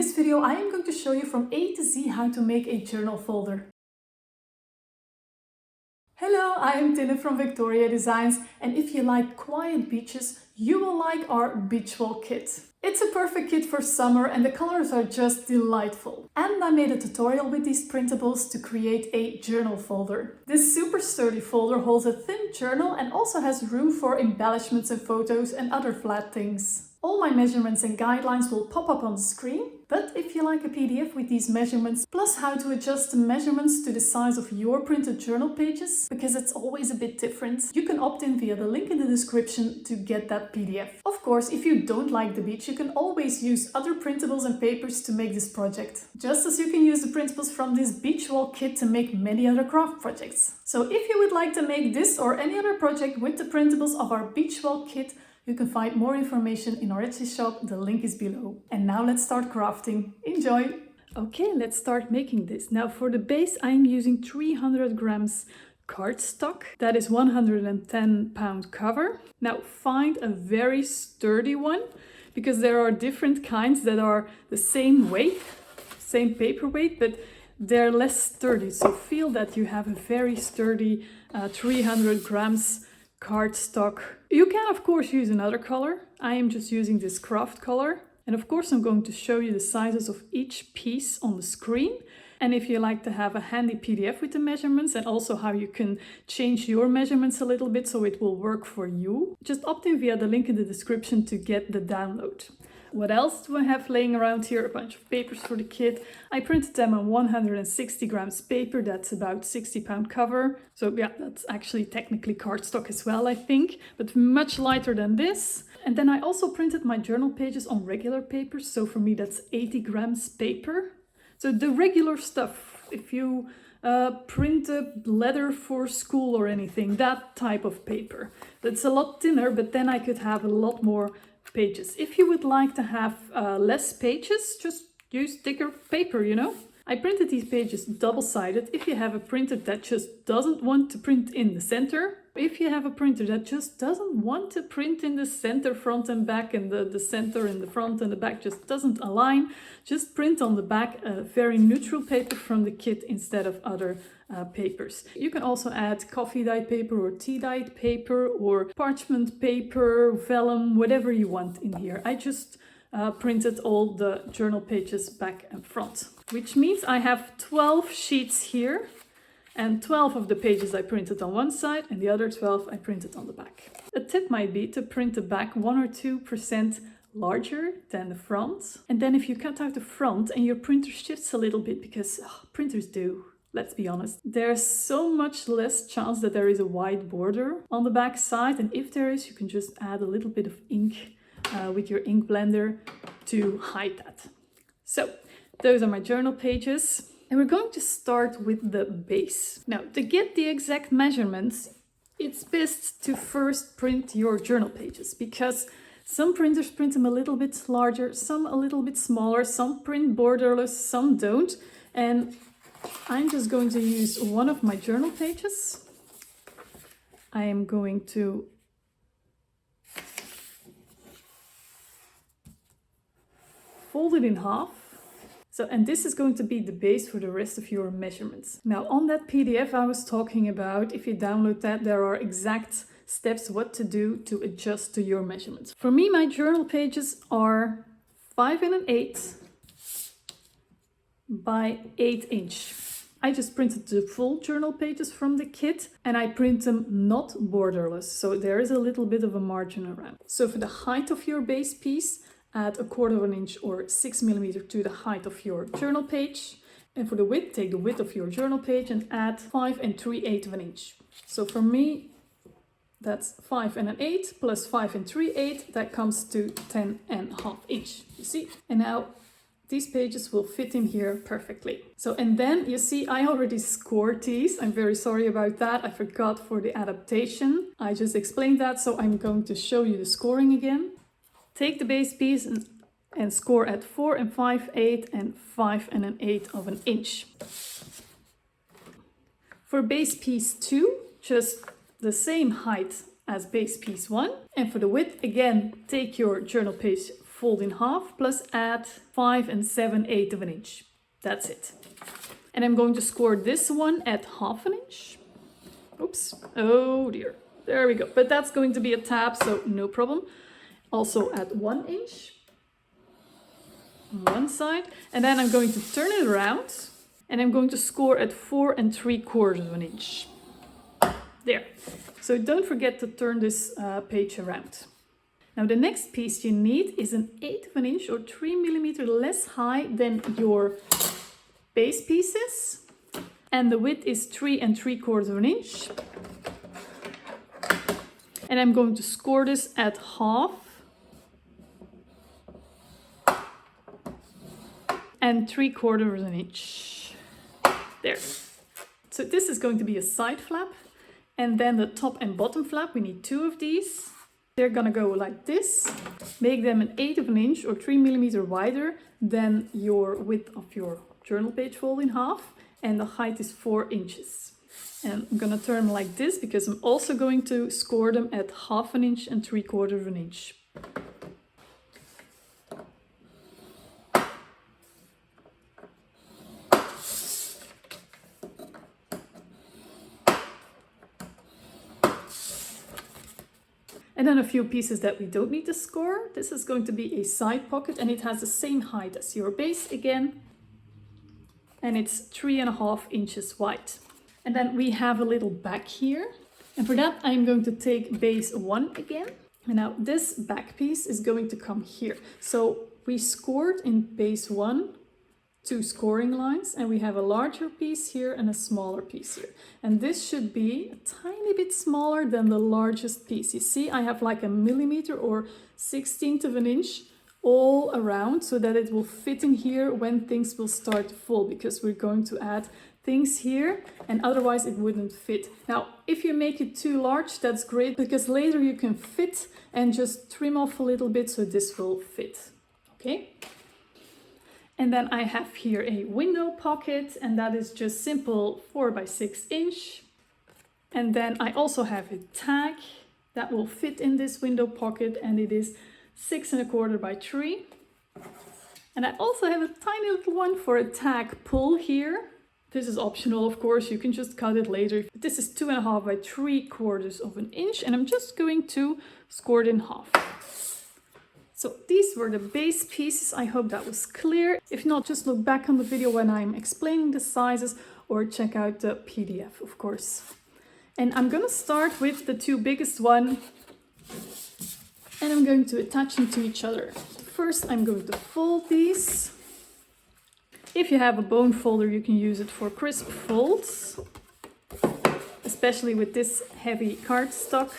this video I am going to show you from A to Z how to make a journal folder. Hello, I am Tinne from Victoria Designs, and if you like quiet beaches, you will like our beach wall kit. It's a perfect kit for summer and the colors are just delightful. And I made a tutorial with these printables to create a journal folder. This super sturdy folder holds a thin journal and also has room for embellishments and photos and other flat things. All my measurements and guidelines will pop up on the screen, but if you like a PDF with these measurements, plus how to adjust the measurements to the size of your printed journal pages, because it's always a bit different, you can opt in via the link in the description to get that PDF. Of course, if you don't like the beach, you can always use other printables and papers to make this project. Just as you can use the printables from this beach wall kit to make many other craft projects. So if you would like to make this or any other project with the printables of our beach wall kit, you can find more information in our Etsy shop, the link is below. And now let's start crafting. Enjoy! Okay, let's start making this. Now for the base I'm using 300 grams cardstock. That is 110 pound cover. Now find a very sturdy one, because there are different kinds that are the same weight, same paper weight, but they're less sturdy. So feel that you have a very sturdy 300 grams cardstock. You can of course use another color. I am just using this kraft color. And of course I'm going to show you the sizes of each piece on the screen. And if you like to have a handy PDF with the measurements and also how you can change your measurements a little bit so it will work for you, just opt in via the link in the description to get the download. What else do I have laying around here? A bunch of papers for the kit. I printed them on 160 grams paper. That's about 60 pound cover. So yeah, that's actually technically cardstock as well, I think, but much lighter than this. And then I also printed my journal pages on regular paper. So for me, that's 80 grams paper. So the regular stuff, if you print a letter for school or anything, that type of paper. That's a lot thinner, but then I could have a lot more pages. If you would like to have less pages, just use thicker paper, you know. I printed these pages double-sided. If you have a printer that just doesn't want to print in the center, if you have a printer that just doesn't want to print in the center, front and back, and the center and the front and the back just doesn't align, just print on the back a very neutral paper from the kit instead of other papers. You can also add coffee dyed paper or tea dyed paper or parchment paper, vellum, whatever you want in here. I just printed all the journal pages back and front, which means I have 12 sheets here, and 12 of the pages I printed on one side and the other 12 I printed on the back. A tip might be to print the back 1 or 2% larger than the front. And then if you cut out the front and your printer shifts a little bit, because printers do, let's be honest, there's so much less chance that there is a white border on the back side. And if there is, you can just add a little bit of ink with your ink blender to hide that. So those are my journal pages. And we're going to start with the base. Now, to get the exact measurements, it's best to first print your journal pages, because some printers print them a little bit larger, some a little bit smaller, some print borderless, some don't. And I'm just going to use one of my journal pages. I am going to fold it in half. So, and this is going to be the base for the rest of your measurements. Now on that PDF I was talking about, if you download that, there are exact steps what to do to adjust to your measurements. For me, my journal pages are 5 1/8 by 8 inch. I just printed the full journal pages from the kit and I print them not borderless. So there is a little bit of a margin around. So for the height of your base piece, add 1/4 inch or 6 mm to the height of your journal page. And for the width, take the width of your journal page and add 5 3/8 inch. So for me, that's 5 1/8 plus 5 3/8, that comes to 10.5 inch, you see? And now these pages will fit in here perfectly. So, and then you see, I already scored these. I'm very sorry about that. I forgot for the adaptation. I just explained that, so I'm going to show you the scoring again. Take the base piece and score at 4 5/8 and 5 1/8 inch. For base piece 2, just the same height as base piece 1. And for the width, again, take your journal page fold in half plus add 5 7/8 of an inch. That's it. And I'm going to score this one at 1/2 inch. Oops, oh dear, there we go. But that's going to be a tab, so no problem. Also at 1 inch on one side. And then I'm going to turn it around and I'm going to score at 4 3/4 of an inch. There. So don't forget to turn this page around. Now the next piece you need is an 1/8 of an inch or 3 millimeters less high than your base pieces. And the width is 3 3/4 of an inch. And I'm going to score this at 1/2 and 3/4 of an inch. There. So this is going to be a side flap. And then the top and bottom flap, we need 2 of these. They're gonna go like this. Make them an 1/8 of an inch or 3 millimeters wider than your width of your journal page fold in half. And the height is 4 inches. And I'm gonna turn them like this because I'm also going to score them at 1/2 inch and 3/4 of an inch. And then a few pieces that we don't need to score. This is going to be a side pocket and it has the same height as your base again. And it's 3.5 inches wide. And then we have a little back here. And for that, I'm going to take base 1 again. And now this back piece is going to come here. So we scored in base 1 2 scoring lines, and we have a larger piece here and a smaller piece here. And this should be a tiny bit smaller than the largest piece. You see, I have like a millimeter or 1/16 of an inch all around so that it will fit in here when things will start to fold, because we're going to add things here and otherwise it wouldn't fit. Now, if you make it too large, that's great, because later you can fit and just trim off a little bit so this will fit. Okay? And then I have here a window pocket, and that is just simple 4 by 6 inch. And then I also have a tag that will fit in this window pocket, and it is 6 1/4 by 3. And I also have a tiny little one for a tag pull here. This is optional, of course, you can just cut it later. This is 2.5 by 3/4 of an inch, and I'm just going to score it in half. So these were the base pieces. I hope that was clear. If not, just look back on the video when I'm explaining the sizes, or check out the PDF, of course. And I'm gonna start with the 2 biggest one, and I'm going to attach them to each other. First, I'm going to fold these. If you have a bone folder, you can use it for crisp folds, especially with this heavy cardstock.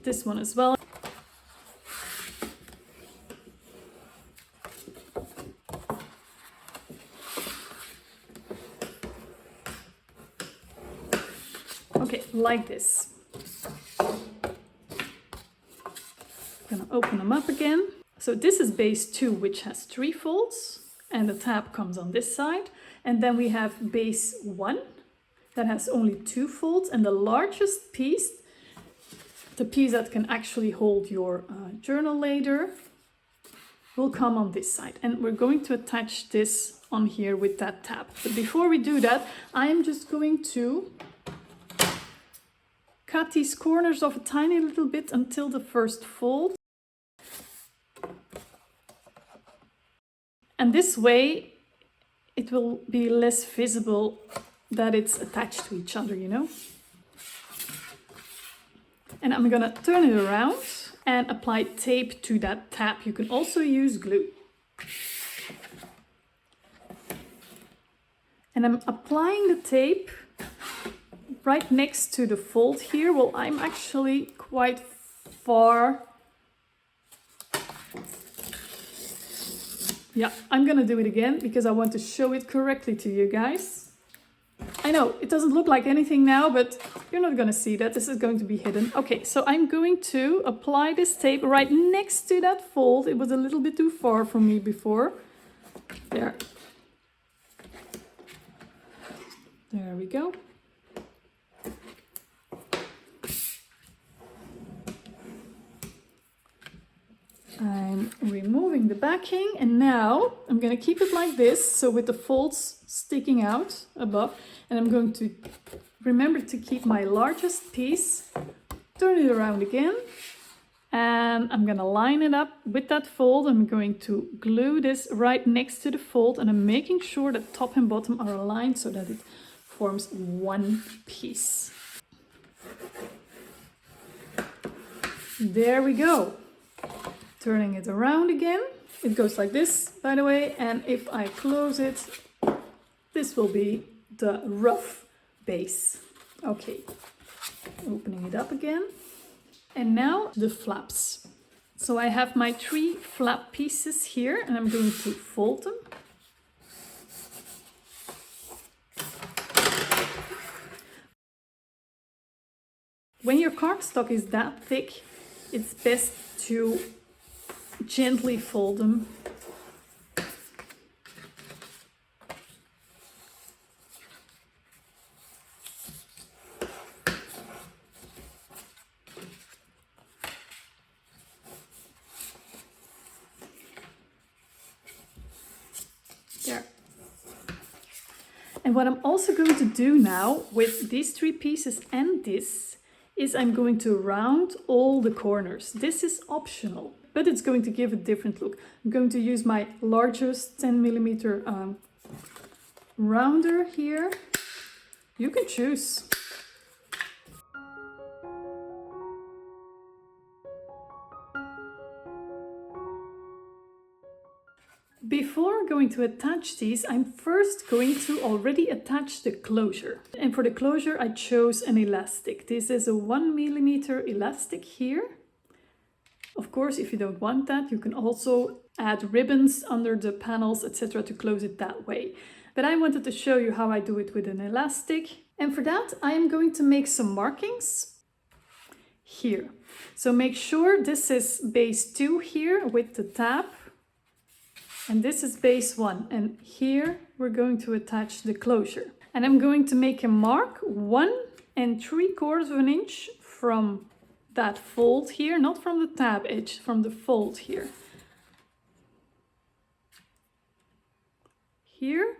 This one as well. Okay, like this. I'm gonna open them up again. So this is base 2, which has 3 folds, and the tab comes on this side. And then we have base 1 that has only 2 folds, and the largest piece, the piece that can actually hold your journal later, will come on this side. And we're going to attach this on here with that tab. But before we do that, I am just going to cut these corners off a tiny little bit until the first fold. And this way, it will be less visible that it's attached to each other, you know? And I'm gonna turn it around and apply tape to that tab. You can also use glue. And I'm applying the tape right next to the fold here. Well, I'm actually quite far. Yeah, I'm gonna do it again because I want to show it correctly to you guys. I know, it doesn't look like anything now, but you're not gonna see that. This is going to be hidden. Okay, so I'm going to apply this tape right next to that fold. It was a little bit too far from me before. There. There we go. I'm removing the backing, and now I'm going to keep it like this, so with the folds sticking out above, and I'm going to remember to keep my largest piece, turn it around again, and I'm going to line it up with that fold. I'm going to glue this right next to the fold, and I'm making sure that top and bottom are aligned so that it forms one piece. There we go. Turning it around again. It goes like this, by the way, and if I close it, this will be the rough base. Okay, opening it up again. And now the flaps. So I have my 3 flap pieces here, and I'm going to fold them. When your cardstock is that thick, it's best to gently fold them. There. And what I'm also going to do now with these 3 pieces and this is I'm going to round all the corners. This is optional, but it's going to give a different look. I'm going to use my largest 10mm rounder here. You can choose. Before going to attach these, I'm first going to already attach the closure. And for the closure, I chose an elastic. This is a 1mm elastic here. Of course, if you don't want that, you can also add ribbons under the panels, etc. to close it that way. But I wanted to show you how I do it with an elastic. And for that, I am going to make some markings here. So make sure this is base 2 here with the tab. And this is base 1, and here we're going to attach the closure. And I'm going to make a mark 1 3/4 inch from that fold here, not from the tab edge, from the fold here. Here,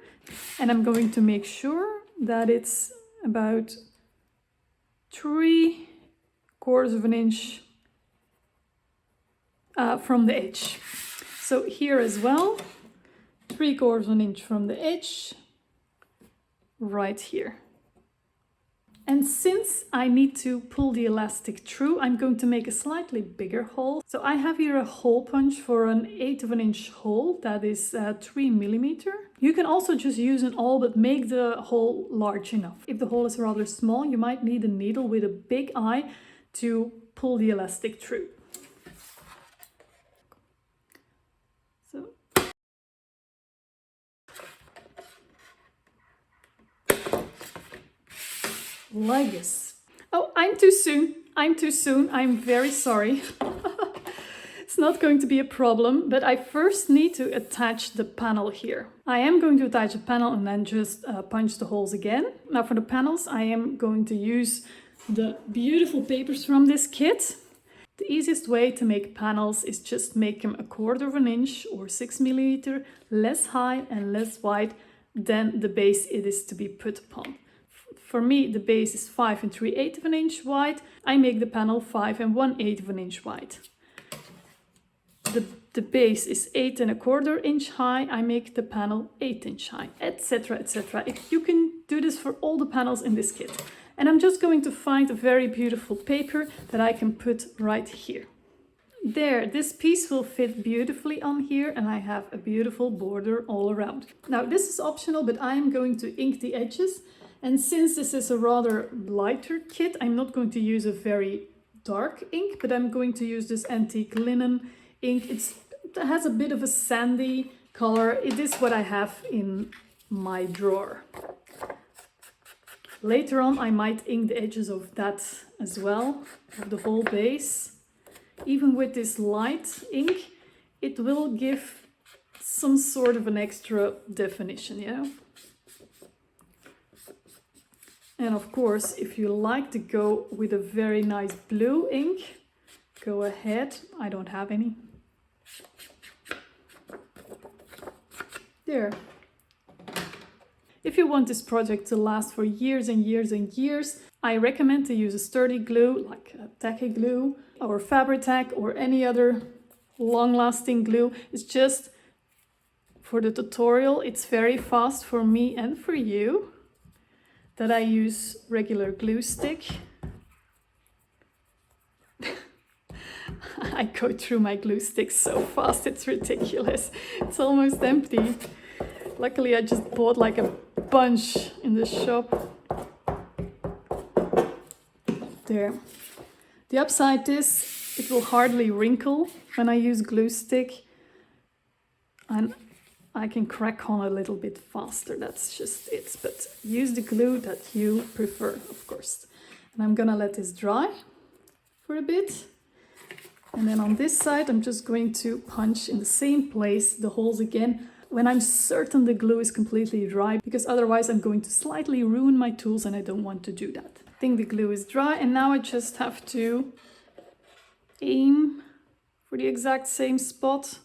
and I'm going to make sure that it's about 3/4 inch from the edge. So here as well, 3/4 inch from the edge, right here. And since I need to pull the elastic through, I'm going to make a slightly bigger hole. So I have here a hole punch for an 1/8 inch hole, that is 3mm. You can also just use an awl, but make the hole large enough. If the hole is rather small, you might need a needle with a big eye to pull the elastic through. Like this. Oh, I'm too soon. I'm very sorry. It's not going to be a problem, but I first need to attach the panel here. I am going to attach the panel and then just punch the holes again. Now for the panels, I am going to use the beautiful papers from this kit. The easiest way to make panels is just make them 1/4 inch or 6mm less high and less wide than the base it is to be put upon. For me, the base is 5 3/8 inch wide. I make the panel 5 1/8 inch wide. The base is 8 1/4 inch high. I make the panel 8 inch high, etc, etc. You can do this for all the panels in this kit. And I'm just going to find a very beautiful paper that I can put right here. There, this piece will fit beautifully on here, and I have a beautiful border all around. Now this is optional, but I'm going to ink the edges. And since this is a rather lighter kit, I'm not going to use a very dark ink, but I'm going to use this antique linen ink. It has a bit of a sandy color. It is what I have in my drawer. Later on, I might ink the edges of that as well, of the whole base. Even with this light ink, it will give some sort of an extra definition, you know? And of course, if you like to go with a very nice blue ink, go ahead. I don't have any. There. If you want this project to last for years and years and years, I recommend to use a sturdy glue like a tacky glue or Fabri-Tac or any other long-lasting glue. It's just for the tutorial, it's very fast for me and for you that I use regular glue stick. I go through my glue sticks so fast, it's ridiculous. It's almost empty. Luckily, I just bought like a bunch in the shop. There. The upside is it will hardly wrinkle when I use glue stick, and I can crack on a little bit faster. That's just it. But use the glue that you prefer, of course. And I'm gonna let this dry for a bit. And then on this side, I'm just going to punch in the same place the holes again when I'm certain the glue is completely dry, because otherwise I'm going to slightly ruin my tools and I don't want to do that. I think the glue is dry, and now I just have to aim for the exact same spot.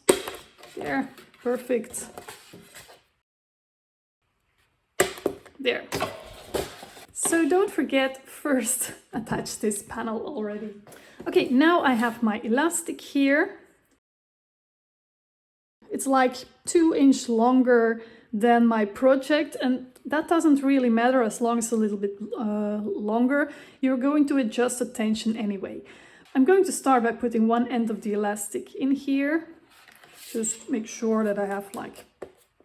There, perfect. There. So don't forget, first attach this panel already. Okay, now I have my elastic here. It's like 2 inches longer than my project, and that doesn't really matter as long as it's a little bit longer. You're going to adjust the tension anyway. I'm going to start by putting one end of the elastic in here. Just make sure that I have like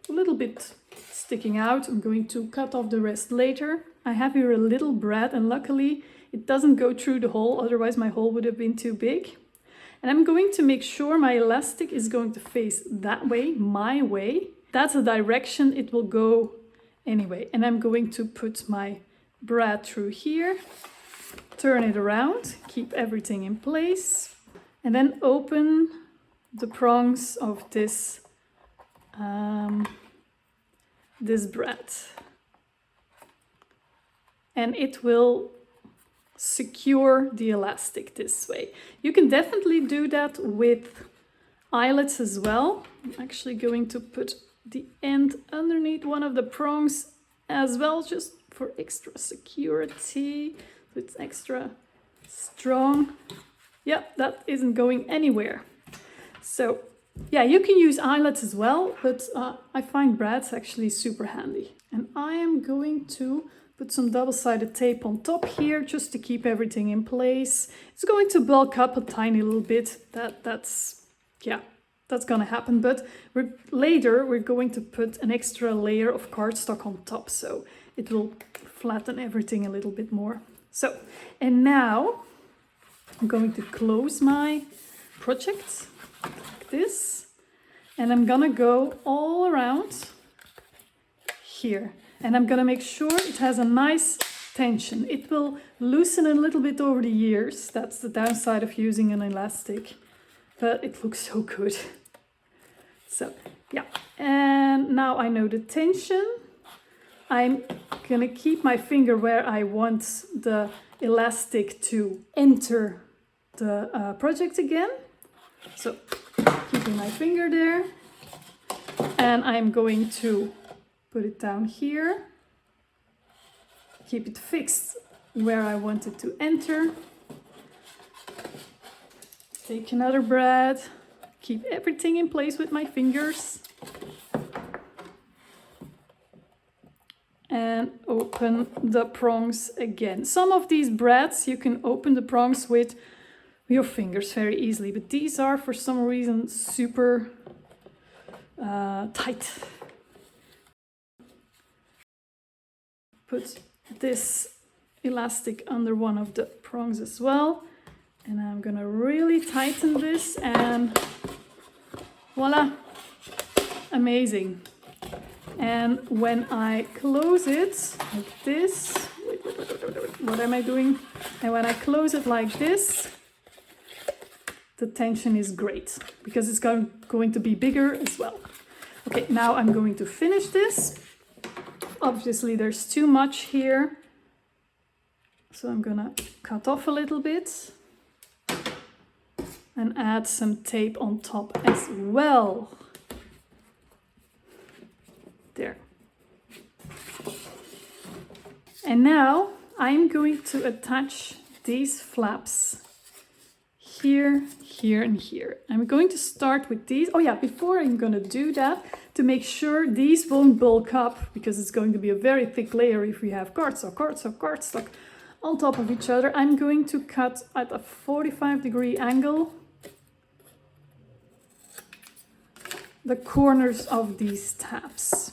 a little bit sticking out. I'm going to cut off the rest later. I have here a little brad, and luckily it doesn't go through the hole, otherwise my hole would have been too big. And I'm going to make sure my elastic is going to face that way, my way. That's the direction it will go anyway. And I'm going to put my brad through here, turn it around, keep everything in place, and then open the prongs of this brad. And it will secure the elastic this way. You can definitely do that with eyelets as well. I'm actually going to put the end underneath one of the prongs as well, just for extra security. So it's extra strong. Yeah, that isn't going anywhere. So yeah, you can use eyelets as well, but I find brads actually super handy. And I am going to put some double-sided tape on top here just to keep everything in place. It's going to bulk up a tiny little bit. That's gonna happen. But later we're going to put an extra layer of cardstock on top, so it will flatten everything a little bit more. So, and now I'm going to close my project like this, and I'm gonna go all around here. And I'm gonna make sure it has a nice tension. It will loosen a little bit over the years. That's the downside of using an elastic, but it looks so good. So yeah, and now I know the tension. I'm gonna keep my finger where I want the elastic to enter the project again. So keeping my finger there, and I'm going to put it down here, keep it fixed where I want it to enter. Take another brad, keep everything in place with my fingers. And open the prongs again. Some of these brads you can open the prongs with your fingers very easily, but these are for some reason super tight. Put this elastic under one of the prongs as well, and I'm gonna really tighten this, and voila, amazing. And when I close it like this, what am I doing? And when I close it like this, the tension is great because it's going to be bigger as well. Okay, now I'm going to finish this. Obviously there's too much here, So I'm gonna cut off a little bit and add some tape on top as well. There. And now I'm going to attach these flaps here, here, and here. I'm going to start with these. Oh yeah, before I'm going to do that, to make sure these won't bulk up, because it's going to be a very thick layer if we have cardstock on top of each other, I'm going to cut at a 45-degree angle the corners of these tabs.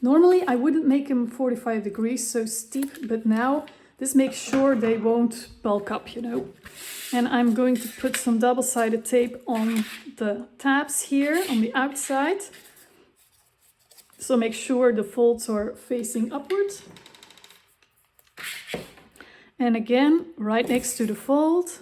Normally I wouldn't make them 45 degrees so steep, but now this makes sure they won't bulk up, you know. And I'm going to put some double-sided tape on the tabs here on the outside. So make sure the folds are facing upwards. And again, right next to the fold.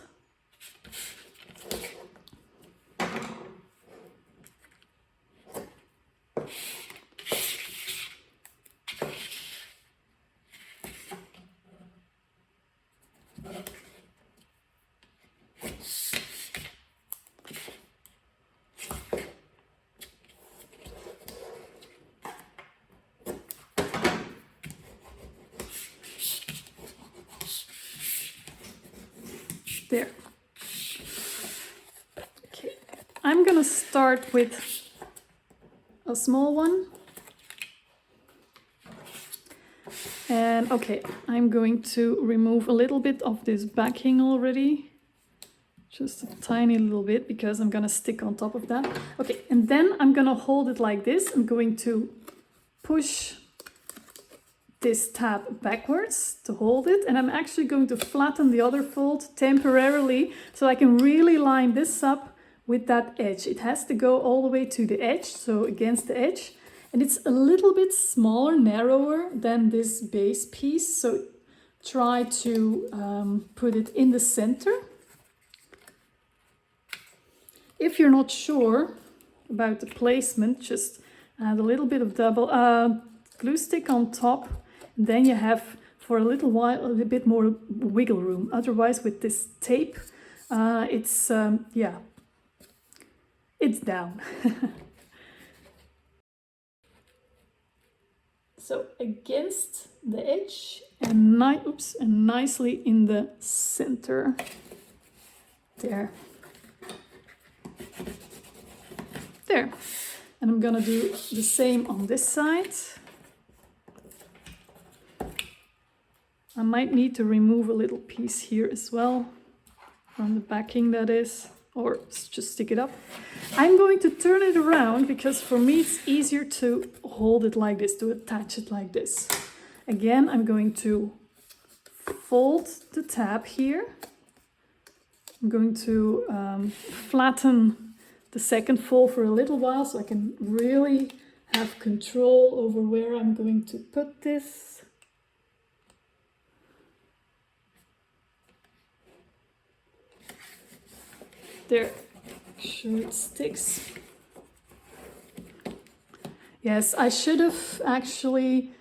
There. Okay, I'm gonna start with a small one. And okay, I'm going to remove a little bit of this backing already. Just a tiny little bit, because I'm gonna stick on top of that. Okay, and then I'm gonna hold it like this. I'm going to push this tab backwards to hold it, and I'm actually going to flatten the other fold temporarily so I can really line this up with that edge. It has to go all the way to the edge, so against the edge, and it's a little bit smaller, narrower than this base piece, so try to put it in the center. If you're not sure about the placement, just add a little bit of double glue stick on top. Then you have, for a little while, a little bit more wiggle room. Otherwise, with this tape, it's down. So against the edge and nicely in the center. There. There. And I'm gonna do the same on this side. I might need to remove a little piece here as well, from the backing that is, or just stick it up. I'm going to turn it around because for me it's easier to hold it like this, to attach it like this. Again, I'm going to fold the tab here. I'm going to flatten the second fold for a little while so I can really have control over where I'm going to put this. There, make sure it sticks. Yes, I should have actually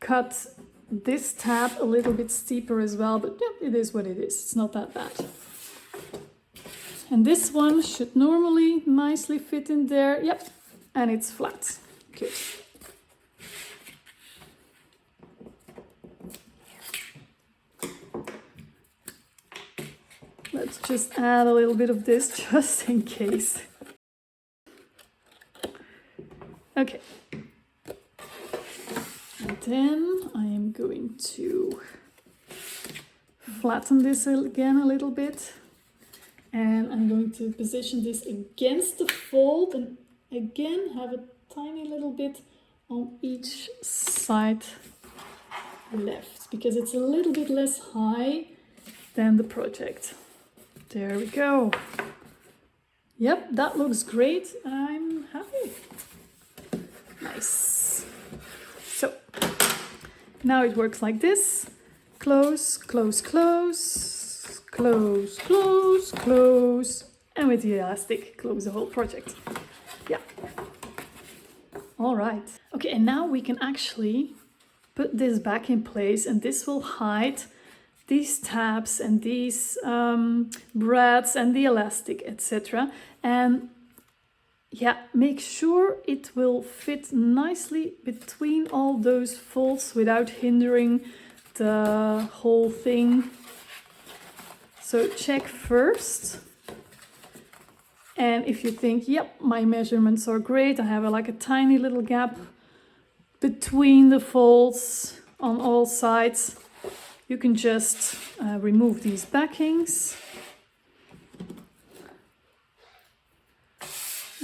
cut this tab a little bit steeper as well, but yeah, it is what it is. It's not that bad. And this one should normally nicely fit in there. Yep, and it's flat. Good. Let's just add a little bit of this just in case. Okay. And then I am going to flatten this again a little bit. And I'm going to position this against the fold and again have a tiny little bit on each side left, because it's a little bit less high than the project. There we go. Yep, that looks great. I'm happy. Nice. So now it works like this. Close, close, close, close, close, close, And with the elastic, close the whole project. Yeah. All right. Okay, and now we can actually put this back in place, and this will hide these tabs and these brads and the elastic, etc. And yeah, make sure it will fit nicely between all those folds without hindering the whole thing. So check first. And if you think, yep, my measurements are great, I have like a tiny little gap between the folds on all sides, you can just remove these backings.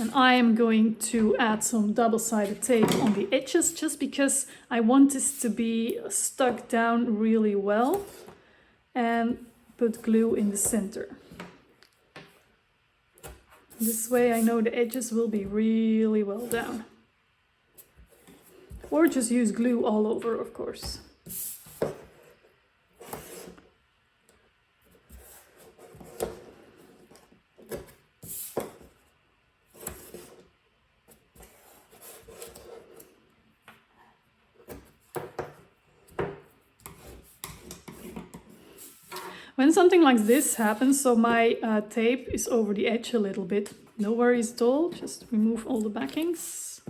And I am going to add some double-sided tape on the edges just because I want this to be stuck down really well, and put glue in the center. This way I know the edges will be really well down. Or just use glue all over, of course. When something like this happens, so my tape is over the edge a little bit, no worries at all, just remove all the backings.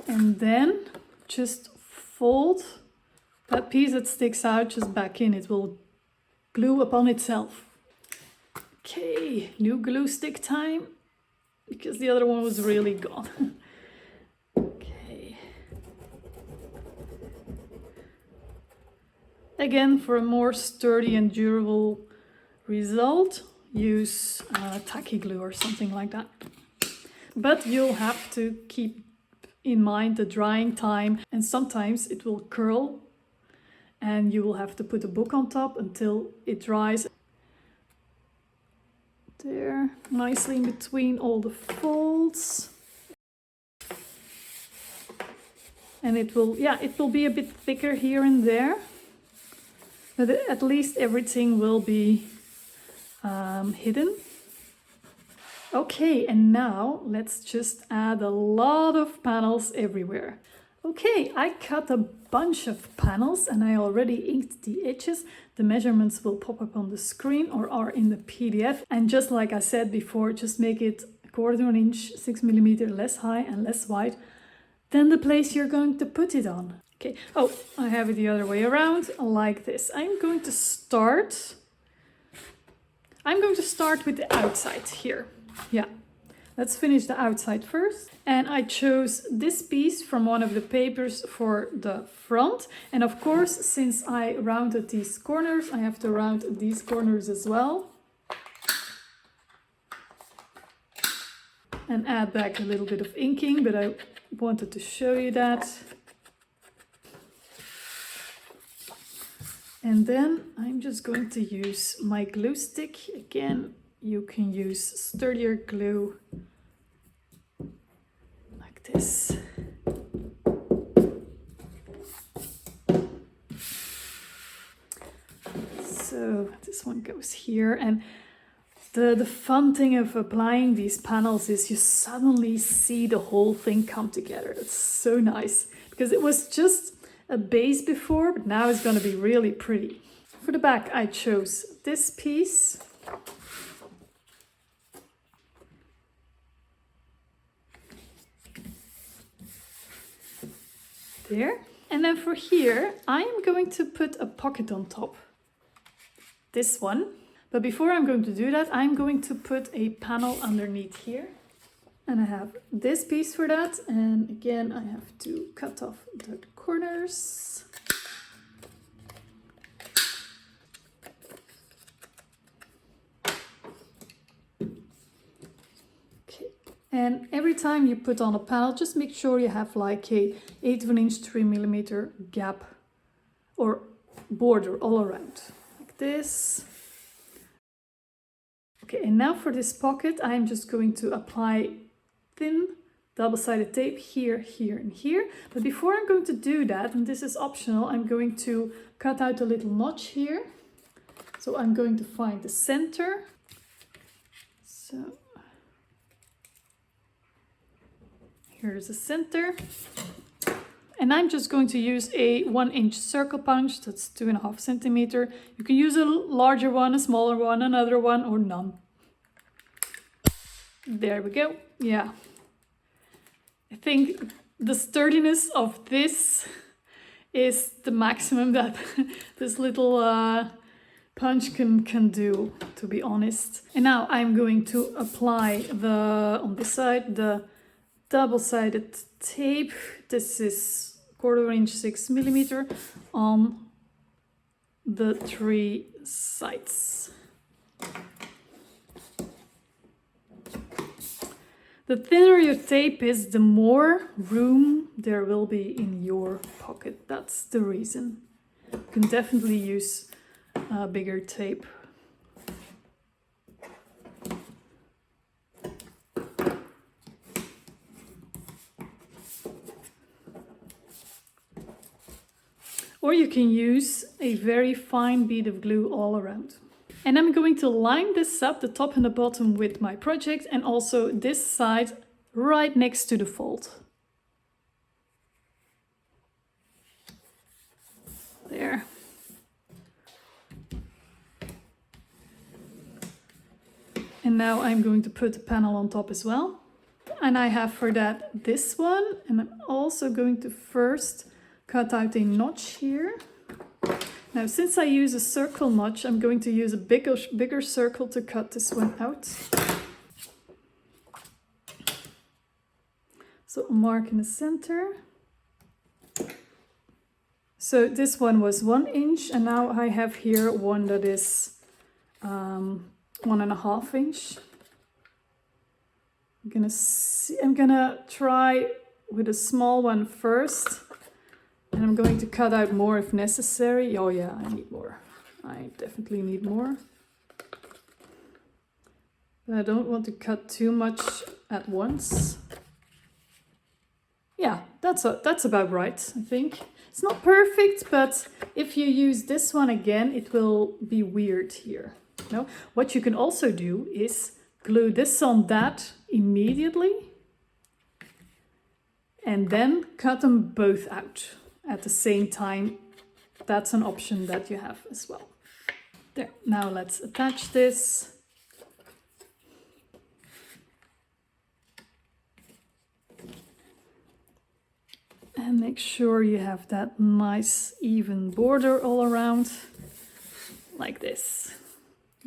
And then just fold that piece that sticks out just back in, it will glue upon itself. Okay, new glue stick time, because the other one was really gone. Again, for a more sturdy and durable result, use tacky glue or something like that. But you'll have to keep in mind the drying time, and sometimes it will curl and you will have to put a book on top until it dries. There, nicely in between all the folds. And it will be a bit thicker here and there. But at least everything will be hidden. Okay, and now let's just add a lot of panels everywhere. Okay, I cut a bunch of panels and I already inked the edges. The measurements will pop up on the screen or are in the PDF. And just like I said before, just make it 1/4 inch, 6 millimeter less high and less wide than the place you're going to put it on. Okay, oh, I have it the other way around, like this. I'm going to start with the outside here. Yeah, let's finish the outside first. And I chose this piece from one of the papers for the front. And of course, since I rounded these corners, I have to round these corners as well. And add back a little bit of inking, but I wanted to show you that. And then I'm just going to use my glue stick. Again, you can use sturdier glue like this. So this one goes here. And the fun thing of applying these panels is you suddenly see the whole thing come together. It's so nice because it was just a base before, but now it's going to be really pretty. For the back, I chose this piece. There. And then for here, I am going to put a pocket on top. This one. But before I'm going to do that, I'm going to put a panel underneath here. And I have this piece for that. And again, I have to cut off the corners. Okay. And every time you put on a panel, just make sure you have like a 1/8 inch 3 millimeter gap or border all around. Like this. Okay, and now for this pocket, I'm just going to apply thin double-sided tape here, here, and here. But before I'm going to do that, and this is optional, I'm going to cut out a little notch here. So I'm going to find the center. So here's the center. And I'm just going to use a 1-inch circle punch, that's 2.5 centimeter. You can use a larger one, a smaller one, another one, or none. There we go. Yeah. I think the sturdiness of this is the maximum that this little punch can do, to be honest. And now I'm going to apply on this side, the double-sided tape. This is 1/4 inch 6 millimeter on the 3 sides. The thinner your tape is, the more room there will be in your pocket. That's the reason. You can definitely use bigger tape. Or you can use a very fine bead of glue all around. And I'm going to line this up, the top and the bottom, with my project, and also this side right next to the fold. There. And now I'm going to put the panel on top as well. And I have for that this one, and I'm also going to first cut out a notch here. Now, since I use a circle notch, I'm going to use a bigger circle to cut this one out. So a mark in the center. So this one was 1 inch, and now I have here one that is 1.5 inch. I'm gonna try with a small one first. And I'm going to cut out more if necessary. Oh yeah, I need more. I definitely need more. But I don't want to cut too much at once. Yeah, that's about right, I think. It's not perfect, but if you use this one again, it will be weird here. No? What you can also do is glue this on that immediately and then cut them both out at the same time. That's an option that you have as well. There, now let's attach this. And make sure you have that nice even border all around, like this.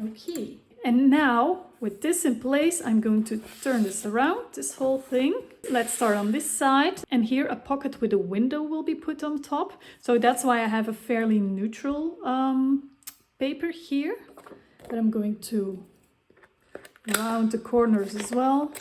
Okay. And now, with this in place, I'm going to turn this around, this whole thing. Let's start on this side. And here a pocket with a window will be put on top. So that's why I have a fairly neutral paper here. But I'm going to round the corners as well.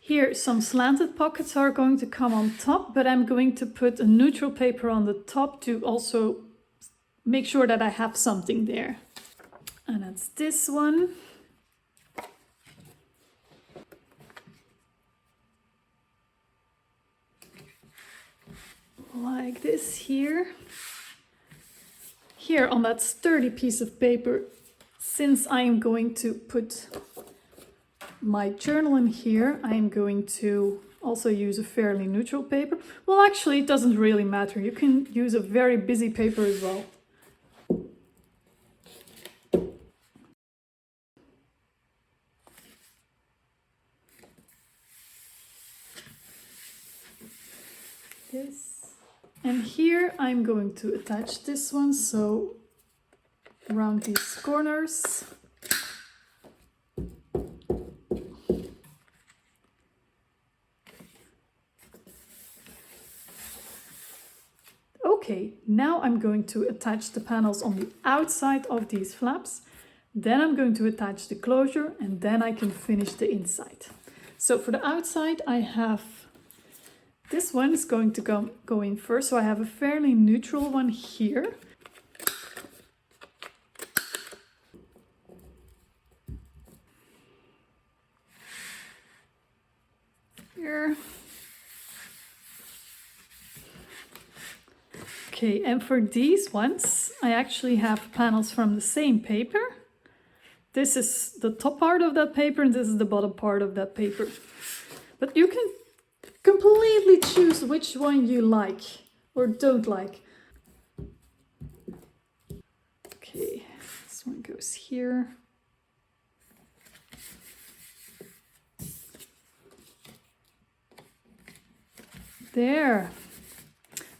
Here, some slanted pockets are going to come on top, but I'm going to put a neutral paper on the top to also make sure that I have something there. And that's this one. Like this here. Here on that sturdy piece of paper, since I am going to put my journal in here, I'm going to also use a fairly neutral paper. Well, actually, it doesn't really matter. You can use a very busy paper as well. This. And here I'm going to attach this one, so around these corners. Okay, now I'm going to attach the panels on the outside of these flaps. Then I'm going to attach the closure, and then I can finish the inside. So for the outside, I have This one is going to go in first, so I have a fairly neutral one here. Here. Okay, and for these ones, I actually have panels from the same paper. This is the top part of that paper and this is the bottom part of that paper. But you can completely choose which one you like or don't like. Okay, this one goes here. There.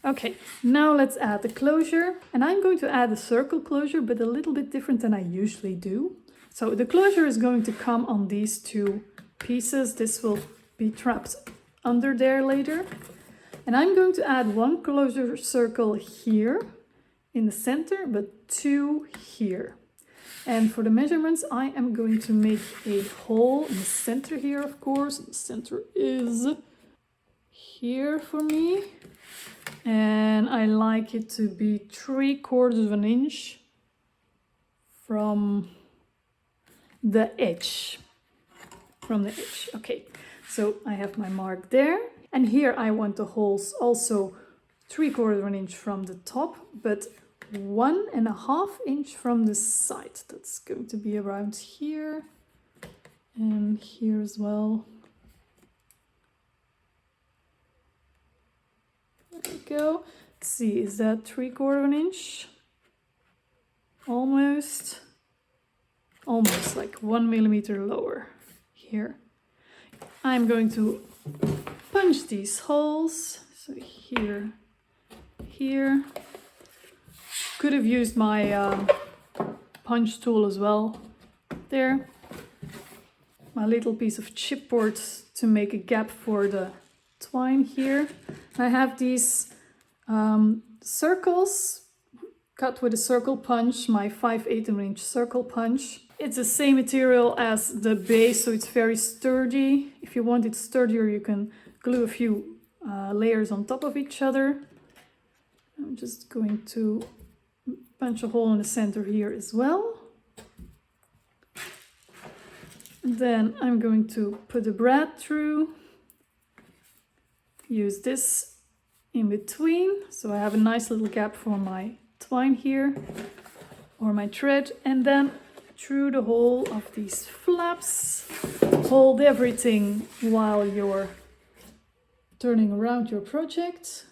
Okay, now let's add the closure. And I'm going to add a circle closure, but a little bit different than I usually do. So the closure is going to come on these two pieces. This will be trapped under there later. And I'm going to add one closure circle here in the center, but two here. And for the measurements, I am going to make a hole in the center here, of course. The center is here for me. And I like it to be 3/4 of an inch from the edge. Okay, so I have my mark there. And here I want the holes also 3/4 of an inch from the top, but 1.5 inch from the side. That's going to be around here and here as well. There we go. Let's see, is that 3/4 of an inch? Almost like 1 millimeter lower here. I'm going to punch these holes. So here, here. Could have used my punch tool as well. There. My little piece of chipboard to make a gap for the twine here. I have these circles cut with a circle punch, my 5/8 inch circle punch. It's the same material as the base, so it's very sturdy. If you want it sturdier, you can glue a few layers on top of each other. I'm just going to punch a hole in the center here as well. And then I'm going to put the brad through. Use this in between, so I have a nice little gap for my twine here, or my thread, and then through the whole of these flaps. Hold everything while you're turning around your project.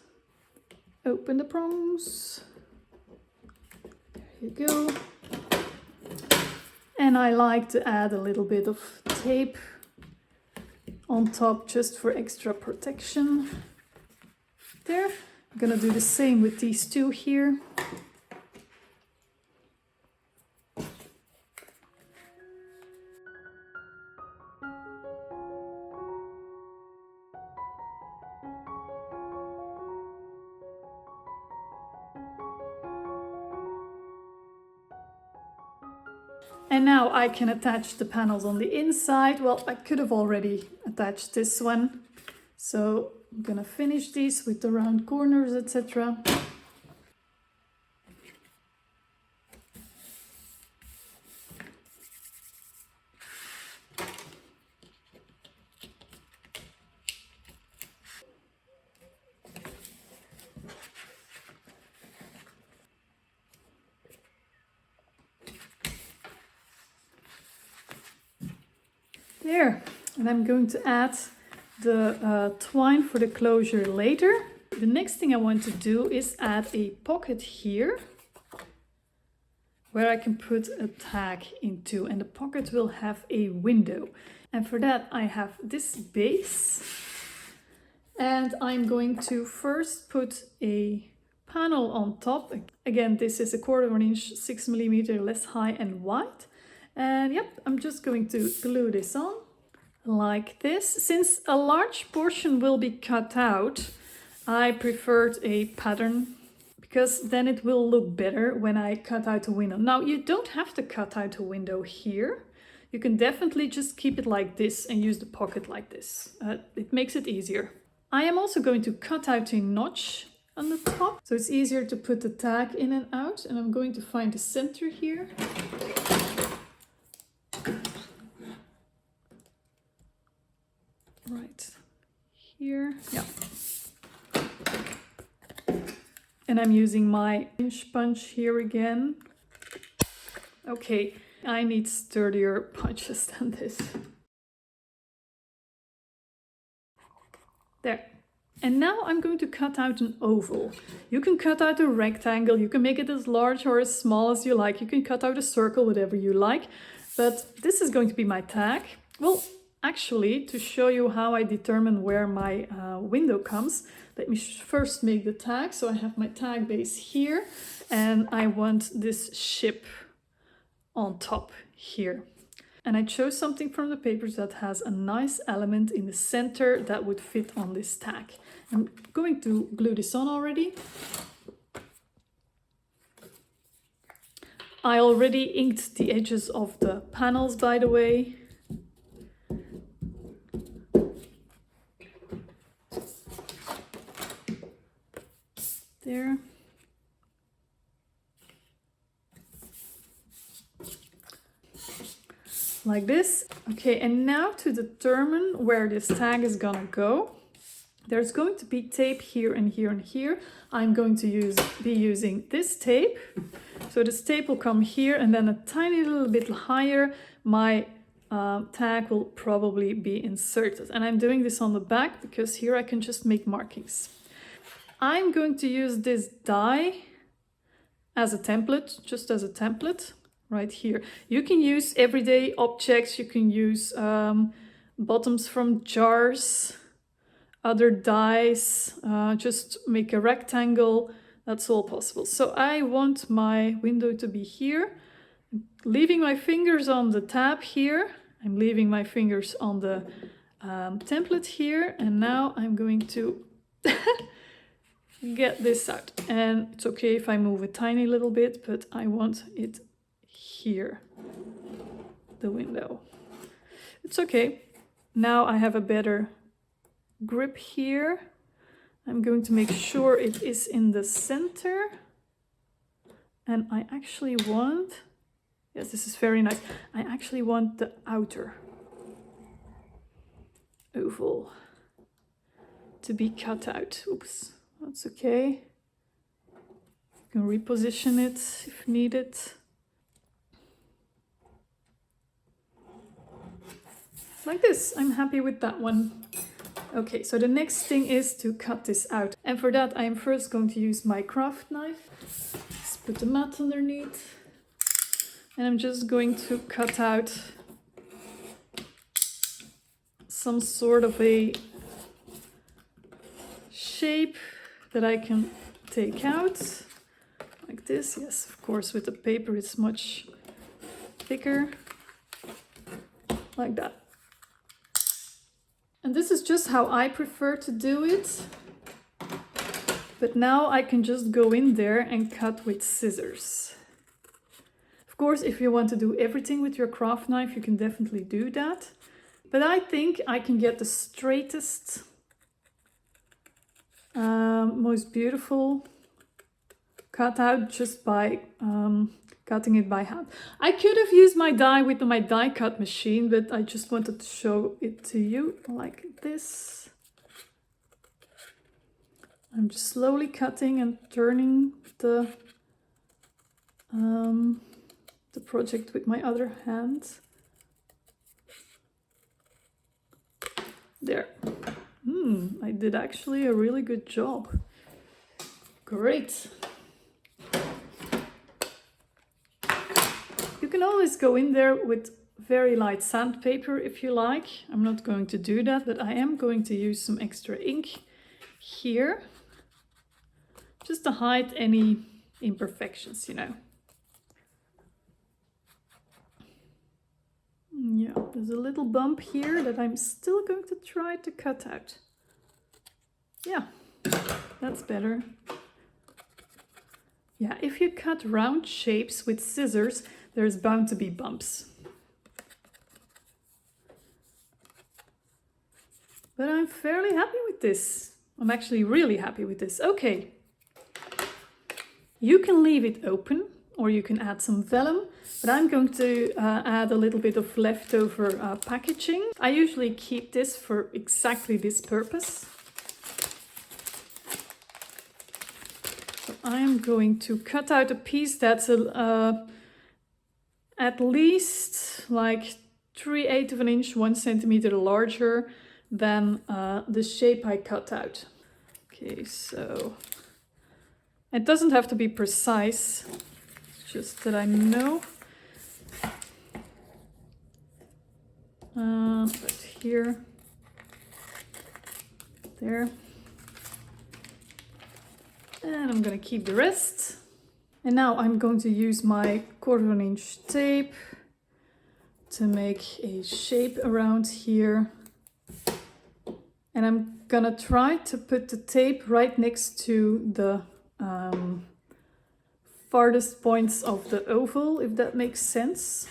Open the prongs. There you go. And I like to add a little bit of tape on top just for extra protection. There. I'm gonna do the same with these two here. And now I can attach the panels on the inside. Well, I could have already attached this one. So I'm gonna finish these with the round corners, etc. There, and I'm going to add the twine for the closure later. The next thing I want to do is add a pocket here where I can put a tag into, and the pocket will have a window. And for that I have this base, and I'm going to first put a panel on top. Again, this is 1/4 of an inch, 6 millimeter less high and wide. And yep, I'm just going to glue this on like this. Since a large portion will be cut out, I preferred a pattern because then it will look better when I cut out a window. Now, you don't have to cut out a window here. You can definitely just keep it like this and use the pocket like this. It makes it easier. I am also going to cut out a notch on the top, so it's easier to put the tag in and out. And I'm going to find the center here. Right here, yeah. And I'm using my inch punch here again. Okay, I need sturdier punches than this. There. And now I'm going to cut out an oval. You can cut out a rectangle, you can make it as large or as small as you like. You can cut out a circle, whatever you like. But this is going to be my tag. Well, actually, to show you how I determine where my window comes, let me first make the tag. So I have my tag base here, and I want this ship on top here. And I chose something from the papers that has a nice element in the center that would fit on this tag. I'm going to glue this on already. I already inked the edges of the panels, by the way. There. Like this. Okay, and now to determine where this tag is gonna go, there's going to be tape here and here and here. I'm going to be using this tape. So this tape will come here, and then a tiny little bit higher, my tag will probably be inserted. And I'm doing this on the back because here I can just make markings. I'm going to use this die as a template, just as a template. Right here. You can use everyday objects, you can use bottoms from jars, other dies, just make a rectangle, that's all possible. So I want my window to be here, I'm leaving my fingers on the tab here, I'm leaving my fingers on the template here, and now I'm going to get this out. And it's okay if I move a tiny little bit, but I want it here, the window. It's okay. Now I have a better grip here. I'm going to make sure it is in the center. And I actually want, yes, this is very nice. I actually want the outer oval to be cut out. Oops, that's okay. You can reposition it if needed. Like this, I'm happy with that one. Okay, so the next thing is to cut this out. And for that, I am first going to use my craft knife. Let's put the mat underneath. And I'm just going to cut out some sort of a shape that I can take out. Like this, yes, of course, with the paper it's much thicker. Like that. And this is just how I prefer to do it. But now I can just go in there and cut with scissors. Of course, if you want to do everything with your craft knife, you can definitely do that. But I think I can get the straightest, most beautiful cut out just by cutting it by hand. I could have used my die with my die cut machine, but I just wanted to show it to you like this. I'm just slowly cutting and turning the project with my other hand. There. I did actually a really good job. Great. You can always go in there with very light sandpaper if you like. I'm not going to do that, but I am going to use some extra ink here, just to hide any imperfections, you know. Yeah, there's a little bump here that I'm still going to try to cut out. Yeah, that's better. Yeah, if you cut round shapes with scissors, there's bound to be bumps. But I'm fairly happy with this. I'm actually really happy with this. Okay. You can leave it open or you can add some vellum, but I'm going to add a little bit of leftover packaging. I usually keep this for exactly this purpose. So I'm going to cut out a piece that's at least like 3/8 of an inch, 1 centimeter larger than the shape I cut out. Okay, so it doesn't have to be precise, just that I know. But here, there. And I'm gonna keep the rest. And now I'm going to use my 1/4 inch tape to make a shape around here. And I'm gonna try to put the tape right next to the farthest points of the oval, if that makes sense.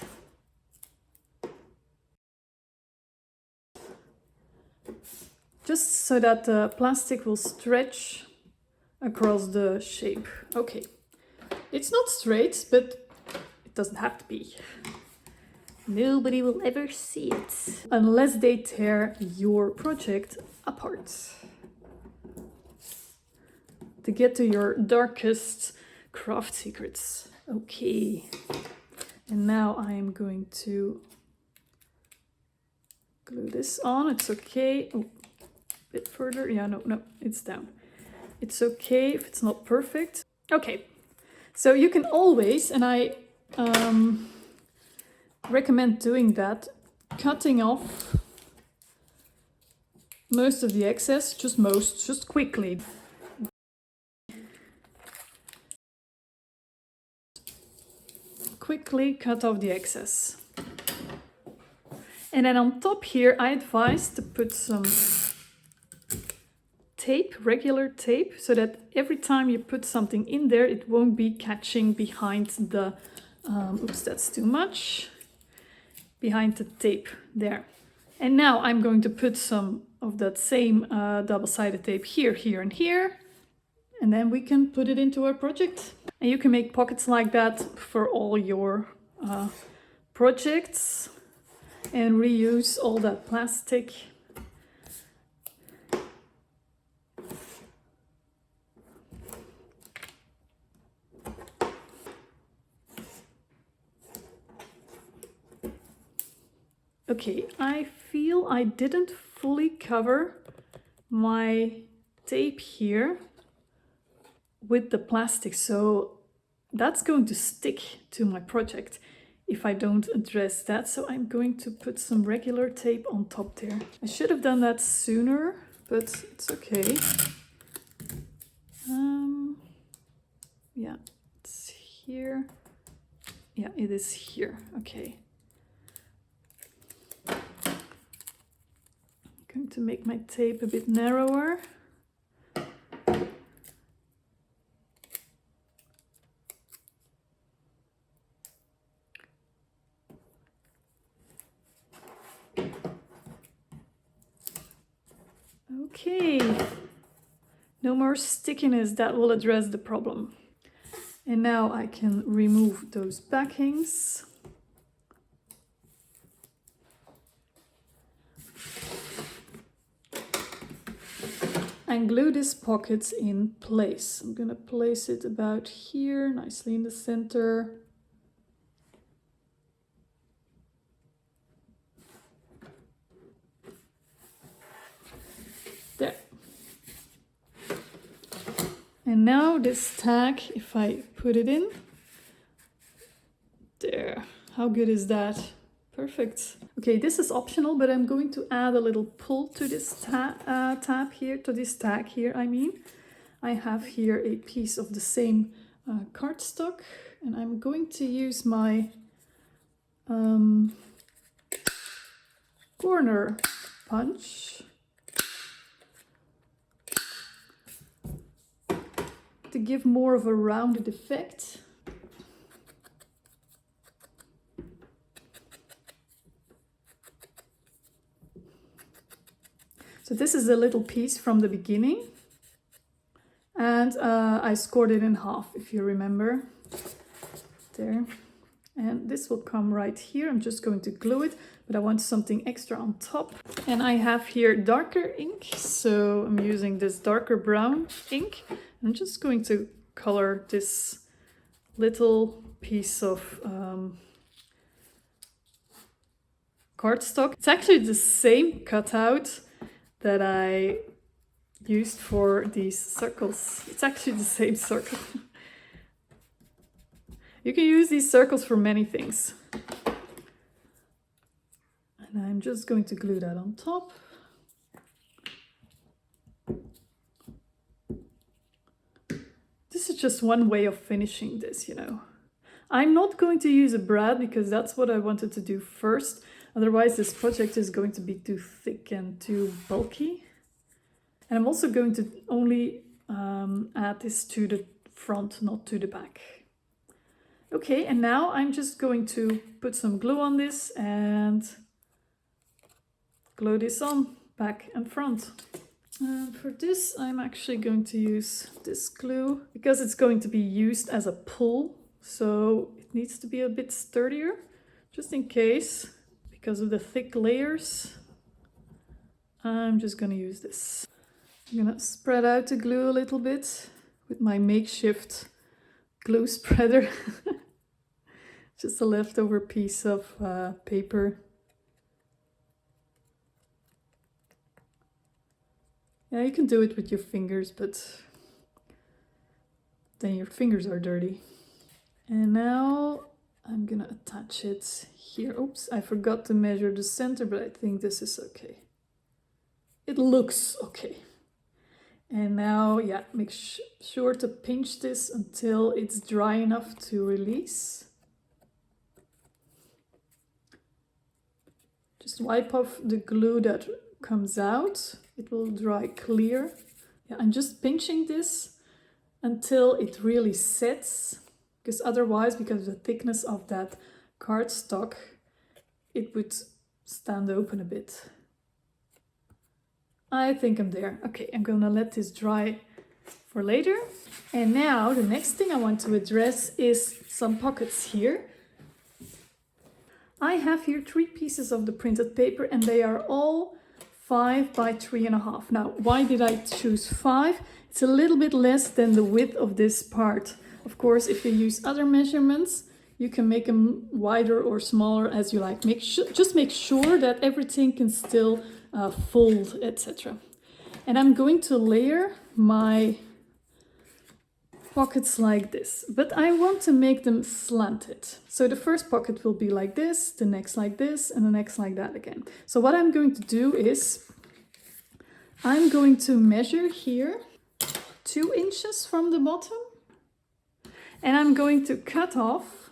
Just so that the plastic will stretch across the shape. Okay, it's not straight, but it doesn't have to be. Nobody will ever see it unless they tear your project apart. To get to your darkest craft secrets. Okay, and now I am going to glue this on. It's okay. Oh, a bit further. Yeah, no, it's down. It's okay if it's not perfect. Okay, so you can always, and I recommend doing that, cutting off most of the excess, just quickly. Quickly cut off the excess. And then on top here, I advise to put some tape, regular tape, so that every time you put something in there, it won't be catching behind the, oops, that's too much, behind the tape there. And now I'm going to put some of that same double-sided tape here, here, and here. And then we can put it into our project. And you can make pockets like that for all your projects and reuse all that plastic. Okay, I feel I didn't fully cover my tape here with the plastic, so that's going to stick to my project if I don't address that. So I'm going to put some regular tape on top there. I should have done that sooner, but it's okay. Yeah, it's here. Yeah, it is here. Okay. I'm going to make my tape a bit narrower. Okay, no more stickiness, that will address the problem. And now I can remove those backings. And glue this pocket in place. I'm gonna place it about here, nicely in the center. There. And now this tag, if I put it in, there. How good is that? Perfect. Okay, this is optional, but I'm going to add a little pull to this tab here, to this tag here, I mean. I have here a piece of the same cardstock, and I'm going to use my corner punch to give more of a rounded effect. So this is a little piece from the beginning. And I scored it in half, if you remember. There. And this will come right here. I'm just going to glue it, but I want something extra on top. And I have here darker ink. So I'm using this darker brown ink. I'm just going to color this little piece of cardstock. It's actually the same cutout that I used for these circles. It's actually the same circle. You can use these circles for many things. And I'm just going to glue that on top. This is just one way of finishing this, you know. I'm not going to use a brad because that's what I wanted to do first. Otherwise, this project is going to be too thick and too bulky. And I'm also going to only add this to the front, not to the back. Okay, and now I'm just going to put some glue on this and glue this on back and front. And for this, I'm actually going to use this glue because it's going to be used as a pull. So it needs to be a bit sturdier, just in case, because of the thick layers. I'm just going to use this. I'm going to spread out the glue a little bit with my makeshift glue spreader. Just a leftover piece of paper. Yeah, you can do it with your fingers, but then your fingers are dirty. And now I'm gonna attach it here. Oops, I forgot to measure the center, but I think this is okay. It looks okay. And now, yeah, make sure to pinch this until it's dry enough to release. Just wipe off the glue that comes out. It will dry clear. Yeah, I'm just pinching this until it really sets, because otherwise, because of the thickness of that cardstock, it would stand open a bit. I think I'm there. Okay, I'm gonna let this dry for later. And now the next thing I want to address is some pockets here. I have here 3 pieces of the printed paper and they are all 5 by 3.5. Now, why did I choose 5? It's a little bit less than the width of this part. Of course, if you use other measurements, you can make them wider or smaller as you like. Just make sure that everything can still fold, etc. And I'm going to layer my pockets like this, but I want to make them slanted. So the first pocket will be like this, the next like this, and the next like that again. So what I'm going to do is I'm going to measure here 2 inches from the bottom, and I'm going to cut off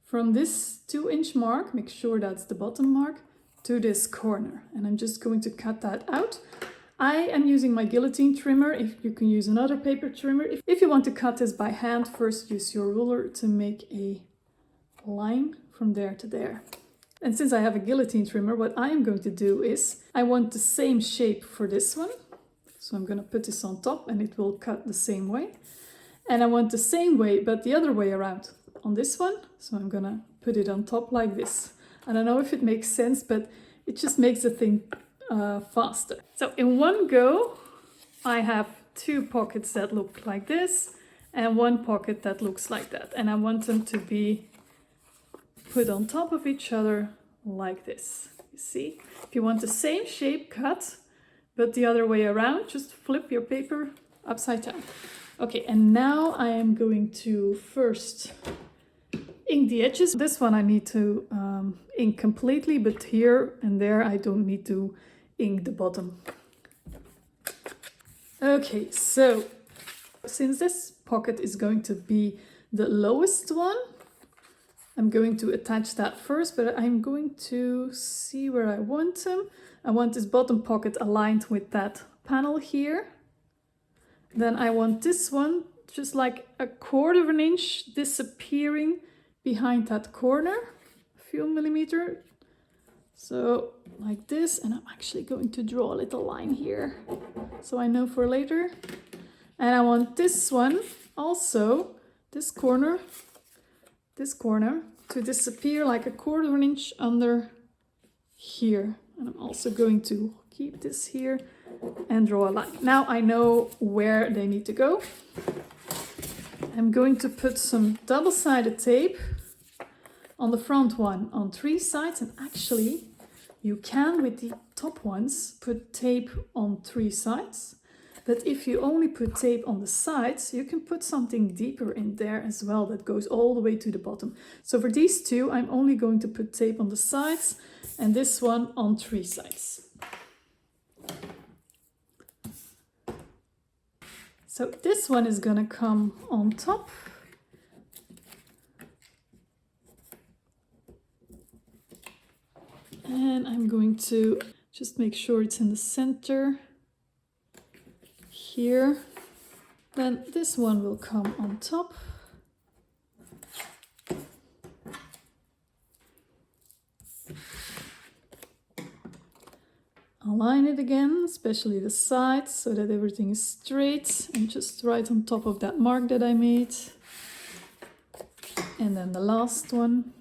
from this 2-inch mark, make sure that's the bottom mark, to this corner. And I'm just going to cut that out. I am using my guillotine trimmer. If you can use another paper trimmer. If you want to cut this by hand, first use your ruler to make a line from there to there. And since I have a guillotine trimmer, what I am going to do is I want the same shape for this one. So I'm going to put this on top and it will cut the same way. And I want the same way, but the other way around on this one. So I'm going to put it on top like this. I don't know if it makes sense, but it just makes the thing faster. So in one go, I have 2 pockets that look like this and 1 pocket that looks like that. And I want them to be put on top of each other like this. You see? If you want the same shape cut, but the other way around, just flip your paper upside down. Okay, and now I am going to first ink the edges. This one I need to ink completely, but here and there I don't need to ink the bottom. Okay, so since this pocket is going to be the lowest one, I'm going to attach that first, but I'm going to see where I want them. I want this bottom pocket aligned with that panel here. Then I want this one just like 1/4 inch disappearing behind that corner, a few millimeters. So like this, and I'm actually going to draw a little line here so I know for later. And I want this one also, this corner to disappear like a 1/4 inch under here. And I'm also going to keep this here and draw a line. Now I know where they need to go. I'm going to put some double-sided tape on the front one on 3 sides, and actually you can with the top ones put tape on 3 sides, but if you only put tape on the sides, you can put something deeper in there as well that goes all the way to the bottom. So for these two, I'm only going to put tape on the sides and this one on 3 sides. So this one is gonna come on top. And I'm going to just make sure it's in the center here. Then this one will come on top. Align it again, especially the sides, so that everything is straight and just right on top of that mark that I made. And then the last one.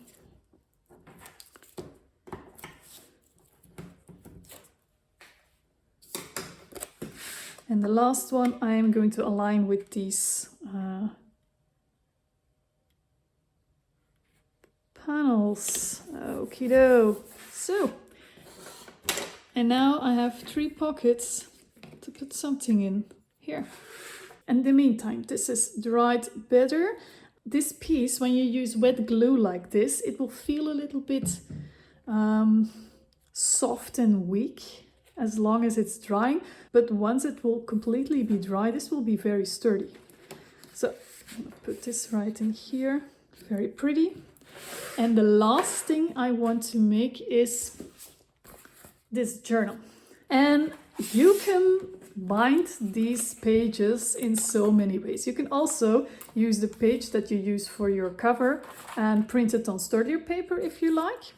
And the last one I am going to align with these panels. Okie doke. So, and now I have 3 pockets to put something in here. In the meantime, this is dried better. This piece, when you use wet glue like this, it will feel a little bit soft and weak as long as it's drying, but once it will completely be dry, this will be very sturdy. So I'm gonna put this right in here, very pretty. And the last thing I want to make is this journal. And you can bind these pages in so many ways. You can also use the page that you use for your cover and print it on sturdier paper if you like.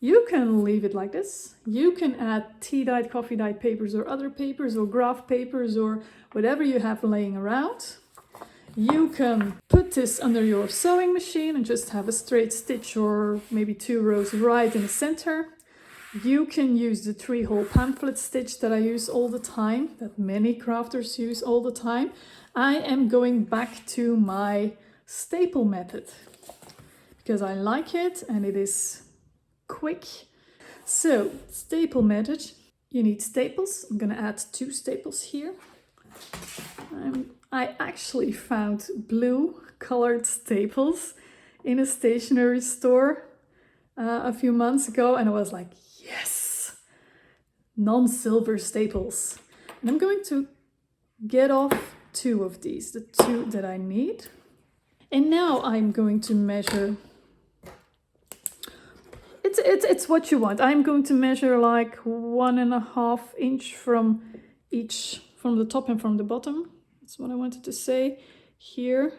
You can leave it like this. You can add tea-dyed, coffee-dyed papers or other papers or graph papers or whatever you have laying around. You can put this under your sewing machine and just have a straight stitch or maybe 2 rows right in the center. You can use the 3-hole pamphlet stitch that I use all the time, that many crafters use all the time. I am going back to my staple method because I like it and it is quick. So, staple method, you need staples. I'm gonna add 2 staples here. I actually found blue colored staples in a stationery store a few months ago, and I was like, yes, non-silver staples. And I'm going to get off 2 of these, the 2 that I need. And now I'm going to measure. It's what you want. I'm going to measure like 1.5 inch from each, from the top and from the bottom. That's what I wanted to say here.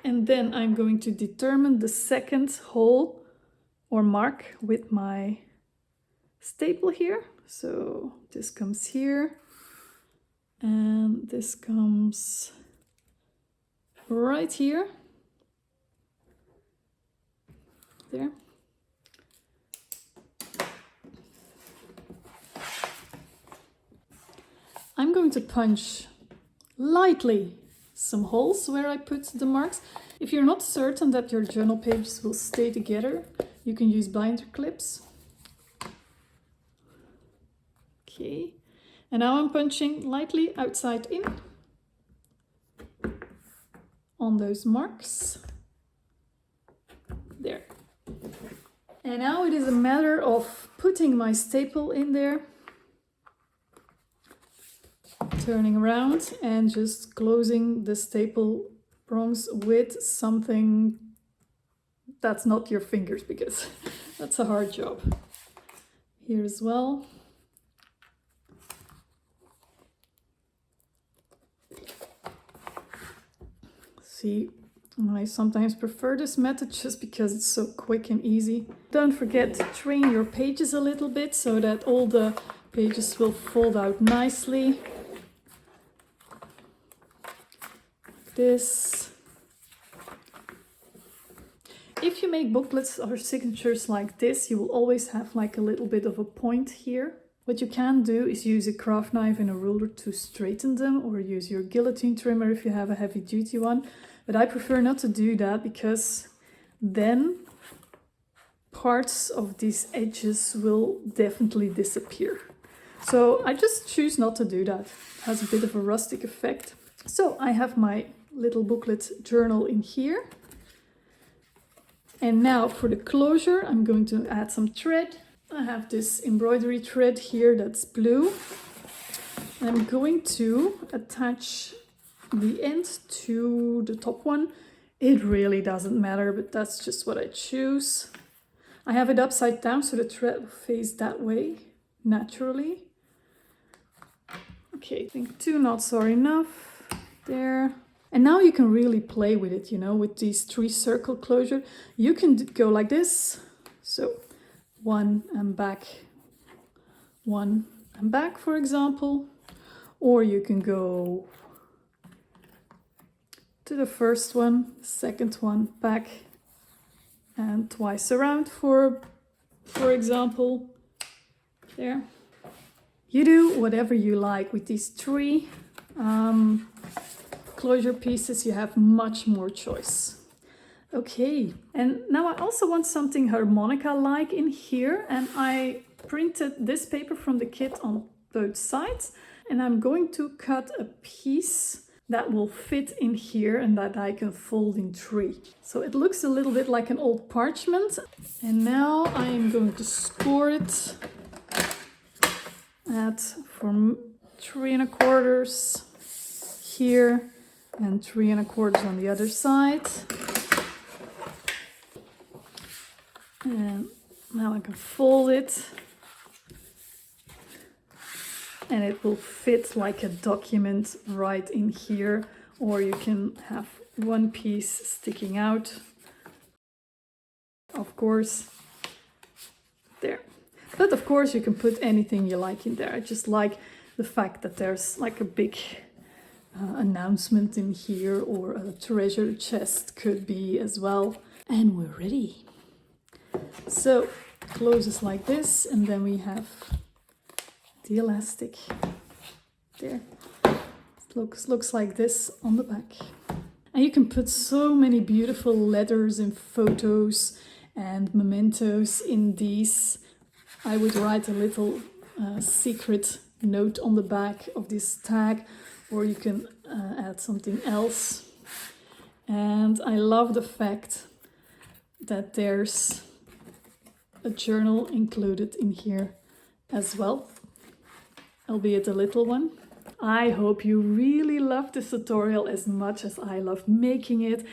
And then I'm going to determine the second hole or mark with my staple here. So this comes here and this comes right here. There. I'm going to punch lightly some holes where I put the marks. If you're not certain that your journal pages will stay together, you can use binder clips. Okay, and now I'm punching lightly outside in on those marks. There. And now it is a matter of putting my staple in there, turning around and just closing the staple prongs with something that's not your fingers, because that's a hard job. Here as well. See, I sometimes prefer this method just because it's so quick and easy. Don't forget to train your pages a little bit so that all the pages will fold out nicely. This. If you make booklets or signatures like this, you will always have like a little bit of a point here. What you can do is use a craft knife and a ruler to straighten them, or use your guillotine trimmer if you have a heavy duty one. But I prefer not to do that because then parts of these edges will definitely disappear. So I just choose not to do that. It has a bit of a rustic effect. So I have my little booklet journal in here. And now for the closure, I'm going to add some thread. I have this embroidery thread here that's blue. I'm going to attach the end to the top one. It really doesn't matter, but that's just what I choose. I have it upside down so the thread will face that way naturally. Okay, I think 2 knots are enough there. And now you can really play with it, you know, with these 3 circle closure. You can go like this. So 1 and back, 1 and back, for example. Or you can go to the first one, second one, back, and twice around, for example. There. You do whatever you like with these 3 closure pieces. You have much more choice. Okay, and now I also want something harmonica-like in here, and I printed this paper from the kit on both sides, and I'm going to cut a piece that will fit in here and that I can fold in 3. So it looks a little bit like an old parchment, and now I am going to score it at from 3 1/4 here and 3 1/4 on the other side. And now I can fold it, and it will fit like a document right in here, or you can have one piece sticking out, of course, there. But of course you can put anything you like in there. I just like the fact that there's like a big announcement in here, or a treasure chest could be as well. And we're ready. So closes like this, and then we have the elastic there. It looks like this on the back. And you can put so many beautiful letters and photos and mementos in these. I would write a little secret note on the back of this tag, or you can add something else. And I love the fact that there's a journal included in here as well, albeit a little one. I hope you really love this tutorial as much as I love making it.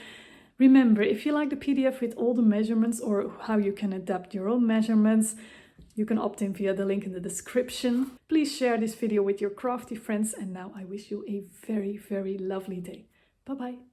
Remember, if you like the PDF with all the measurements, or how you can adapt your own measurements, you can opt in via the link in the description. Please share this video with your crafty friends, and now I wish you a very, very lovely day. Bye-bye.